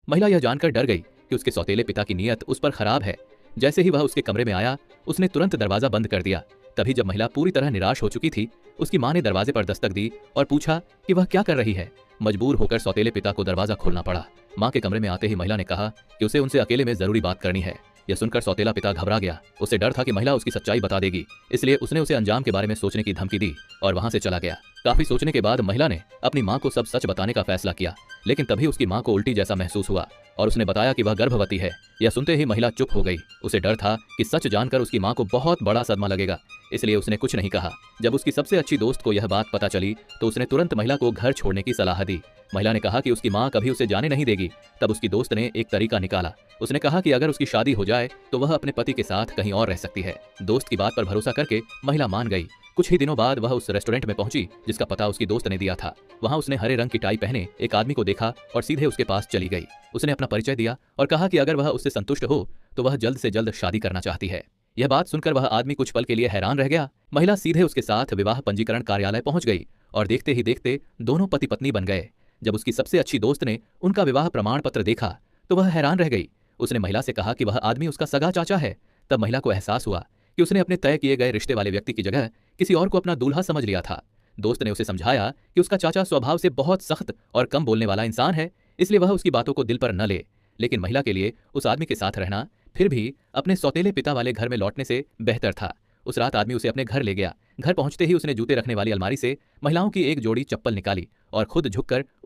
महिला यह जानकर डर गई कि उसके सौतेले पिता की नीयत उस पर खराब है। जैसे ही वह उसके कमरे में आया, उसने तुरंत दरवाजा बंद कर दिया। तभी जब महिला पूरी तरह निराश हो चुकी थी, उसकी मां ने दरवाजे पर दस्तक दी और पूछा कि वह क्या कर रही है। मजबूर होकर सौतेले पिता को दरवाजा खोलना पड़ा। मां के कमरे में आते ही महिला ने कहा कि उसे उनसे अकेले में जरूरी बात करनी है। यह सुनकर सौतेला पिता घबरा गया। उसे डर था कि महिला उसकी सच्चाई बता देगी, इसलिए उसने उसे अंजाम के बारे में सोचने की धमकी दी और वहां से चला गया। काफी सोचने के बाद महिला ने अपनी मां को सब सच बताने का फैसला किया, लेकिन तभी उसकी मां को उल्टी जैसा महसूस हुआ और उसने बताया कि वह गर्भवती है। यह सुनते ही महिला चुप हो गई। उसे डर था कि सच जानकर उसकी मां को बहुत बड़ा सदमा लगेगा, इसलिए उसने कुछ नहीं कहा। जब उसकी सबसे अच्छी दोस्त को यह बात पता चली तो उसने तुरंत महिला को घर छोड़ने की सलाह दी। महिला ने कहा कि उसकी मां कभी उसे जाने नहीं देगी। तब उसकी दोस्त ने एक तरीका निकाला। उसने कहा कि अगर उसकी शादी हो जाए तो वह अपने पति के साथ कहीं और रह सकती है। दोस्त की बात पर भरोसा करके महिला मान गई। कुछ ही दिनों बाद वह उस रेस्टोरेंट में पहुंची जिसका पता उसकी दोस्त ने दिया था। वहां उसने हरे रंग की टाई पहने एक आदमी को देखा और सीधे उसके पास चली गई। उसने अपना परिचय दिया और कहा कि अगर वह उससे संतुष्ट हो तो वह जल्द से जल्द शादी करना चाहती है। यह बात सुनकर वह आदमी कुछ पल के लिए हैरान रह गया। महिला सीधे उसके साथ विवाह पंजीकरण कार्यालय पहुंच गई और देखते ही देखते दोनों पति पत्नी बन गए। जब उसकी सबसे अच्छी दोस्त ने उनका विवाह प्रमाण पत्र देखा तो वह हैरान रह गई। उसने महिला से कहा कि वह आदमी उसका सगा चाचा है। तब महिला को एहसास हुआ कि उसने अपने तय किए गए रिश्ते वाले व्यक्ति की जगह किसी और को अपना दूल्हा समझ लिया था। दोस्त ने उसे समझाया कि उसका चाचा स्वभाव से बहुत सख्त और कम बोलने वाला इंसान है, इसलिए वह उसकी बातों को दिल पर न ले। लेकिन महिला के लिए उस आदमी के साथ रहना फिर भी अपने सौतेले पिता वाले घर में लौटने से बेहतर था। उस रात आदमी उसे अपने घर ले गया। घर पहुंचते ही उसने जूते रखने वाली अलमारी से महिलाओं की एक जोड़ी चप्पल निकाली और खुद झुककर उस